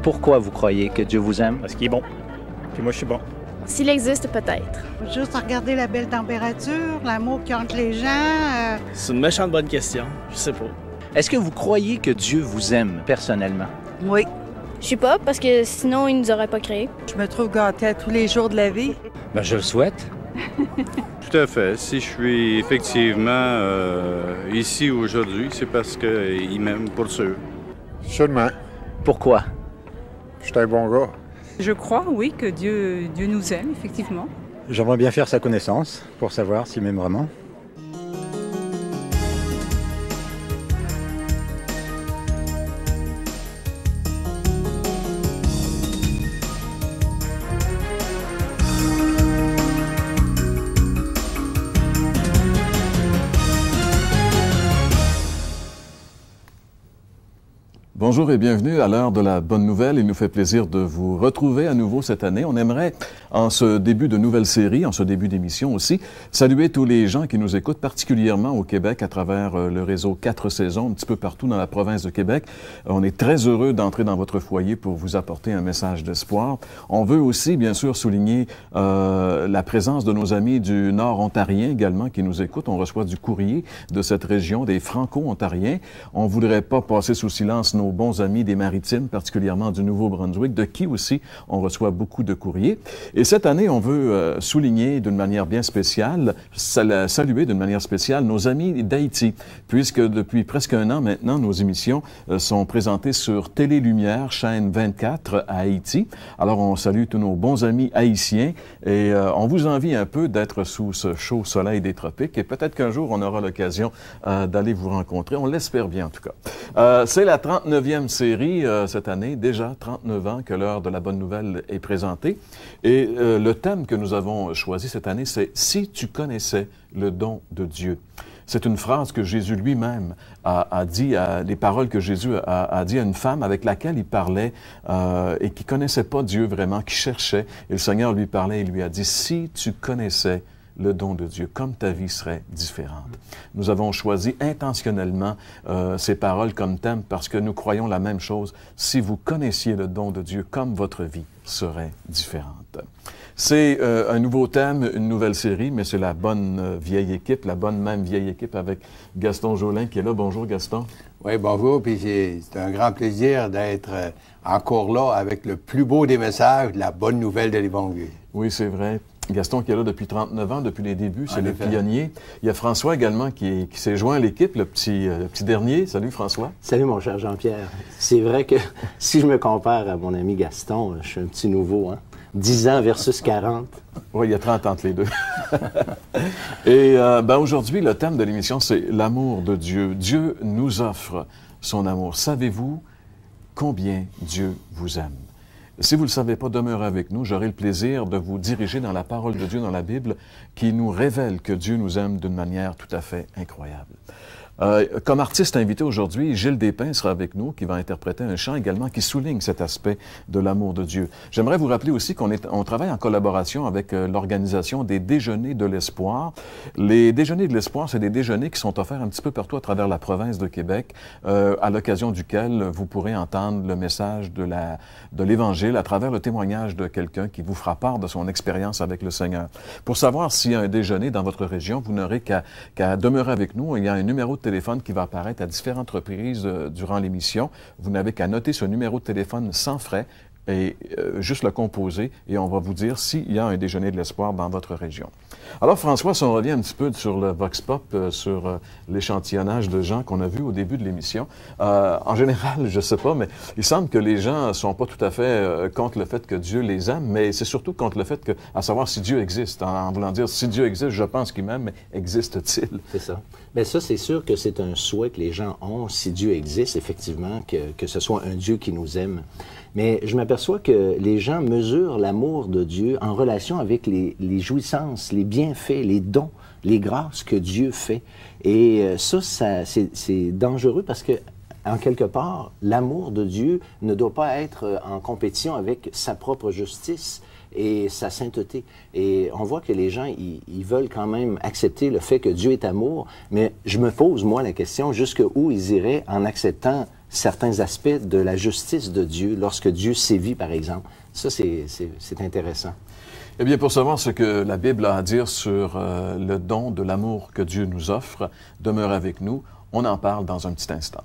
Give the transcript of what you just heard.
Pourquoi vous croyez que Dieu vous aime? Parce qu'il est bon. Puis moi, je suis bon. S'il existe, peut-être. Juste à regarder la belle température, l'amour qu'il y a entre les gens. C'est une méchante bonne question. Je sais pas. Est-ce que vous croyez que Dieu vous aime personnellement? Oui. Je suis pas, parce que sinon, il nous aurait pas créés. Je me trouve gâtée à tous les jours de la vie. Ben, je le souhaite. Tout à fait. Si je suis effectivement ici aujourd'hui, c'est parce qu'il m'aime pour sûr. Seulement. Pourquoi? Je suis un bon gars. Je crois, oui, que Dieu nous aime, effectivement. J'aimerais bien faire sa connaissance pour savoir s'il m'aime vraiment. Bonjour et bienvenue à l'heure de la bonne nouvelle. Il nous fait plaisir de vous retrouver à nouveau cette année. On aimerait, en ce début de nouvelle série, en ce début d'émission aussi, saluer tous les gens qui nous écoutent, particulièrement au Québec à travers le réseau 4 saisons, un petit peu partout dans la province de Québec. On est très heureux d'entrer dans votre foyer pour vous apporter un message d'espoir. On veut aussi, bien sûr, souligner la présence de nos amis du Nord ontarien également qui nous écoutent. On reçoit du courrier de cette région, des Franco-ontariens. On voudrait pas passer sous silence nos bons amis des Maritimes, particulièrement du Nouveau-Brunswick, de qui aussi on reçoit beaucoup de courriers. Et cette année, on veut souligner d'une manière bien spéciale, saluer d'une manière spéciale nos amis d'Haïti, puisque depuis presque un an maintenant, nos émissions sont présentées sur Télé Lumière, chaîne 24 à Haïti. Alors, on salue tous nos bons amis haïtiens et on vous envie un peu d'être sous ce chaud soleil des tropiques et peut-être qu'un jour, on aura l'occasion d'aller vous rencontrer. On l'espère bien, en tout cas. C'est la 39e série cette année, déjà 39 ans que l'heure de la bonne nouvelle est présentée. Et le thème que nous avons choisi cette année, c'est « Si tu connaissais le don de Dieu ». C'est une phrase que Jésus lui-même a dit, les paroles que Jésus a dit à une femme avec laquelle il parlait et qui connaissait pas Dieu vraiment, qui cherchait. Et le Seigneur lui parlait et lui a dit « Si tu connaissais le don de Dieu, comme ta vie serait différente. » Nous avons choisi intentionnellement ces paroles comme thème parce que nous croyons la même chose. Si vous connaissiez le don de Dieu, comme votre vie serait différente. C'est un nouveau thème, une nouvelle série, mais c'est la bonne vieille équipe, la bonne même vieille équipe avec Gaston Jolin qui est là. Bonjour Gaston. Oui, bonjour, puis c'est un grand plaisir d'être encore là avec le plus beau des messages, la bonne nouvelle de l'Évangile. Oui, c'est vrai. Gaston qui est là depuis 39 ans, depuis les débuts, c'est le pionnier. Il y a François également qui s'est joint à l'équipe, le petit dernier. Salut François. Salut mon cher Jean-Pierre. C'est vrai que si je me compare à mon ami Gaston, je suis un petit nouveau, hein? 10 ans versus 40. Oui, il y a 30 entre les deux. Et aujourd'hui, le thème de l'émission, c'est l'amour de Dieu. Dieu nous offre son amour. Savez-vous combien Dieu vous aime? Si vous ne le savez pas, demeurez avec nous. J'aurai le plaisir de vous diriger dans la parole de Dieu, dans la Bible, qui nous révèle que Dieu nous aime d'une manière tout à fait incroyable. Comme artiste invité aujourd'hui, Gilles Despins sera avec nous, qui va interpréter un chant également qui souligne cet aspect de l'amour de Dieu. J'aimerais vous rappeler aussi qu'on travaille en collaboration avec l'organisation des Déjeuners de l'Espoir. Les Déjeuners de l'Espoir, c'est des déjeuners qui sont offerts un petit peu partout à travers la province de Québec, à l'occasion duquel vous pourrez entendre le message de l'Évangile à travers le témoignage de quelqu'un qui vous fera part de son expérience avec le Seigneur. Pour savoir s'il y a un déjeuner dans votre région, vous n'aurez qu'à demeurer avec nous. Il y a un numéro de téléphone qui va apparaître à différentes reprises durant l'émission. Vous n'avez qu'à noter ce numéro de téléphone sans frais et juste le composer et on va vous dire s'il y a un déjeuner de l'espoir dans votre région. Alors François, si on revient un petit peu sur le Vox Pop, sur l'échantillonnage de gens qu'on a vu au début de l'émission, en général, je sais pas, mais il semble que les gens sont pas tout à fait contre le fait que Dieu les aime, mais c'est surtout contre le fait que, à savoir si Dieu existe, en voulant dire si Dieu existe, je pense qu'il m'aime, mais existe-t-il? C'est ça. Bien ça, c'est sûr que c'est un souhait que les gens ont, si Dieu existe, effectivement, que ce soit un Dieu qui nous aime. Mais je m'aperçois que les gens mesurent l'amour de Dieu en relation avec les jouissances, les bienfaits, les dons, les grâces que Dieu fait. Et ça c'est dangereux parce que, en quelque part, l'amour de Dieu ne doit pas être en compétition avec sa propre justice et sa sainteté. Et on voit que les gens, ils veulent quand même accepter le fait que Dieu est amour, mais je me pose, moi, la question, jusqu'où ils iraient en acceptant certains aspects de la justice de Dieu lorsque Dieu sévit, par exemple. Ça, c'est intéressant. Eh bien, pour savoir ce que la Bible a à dire sur le don de l'amour que Dieu nous offre, demeure avec nous. On en parle dans un petit instant.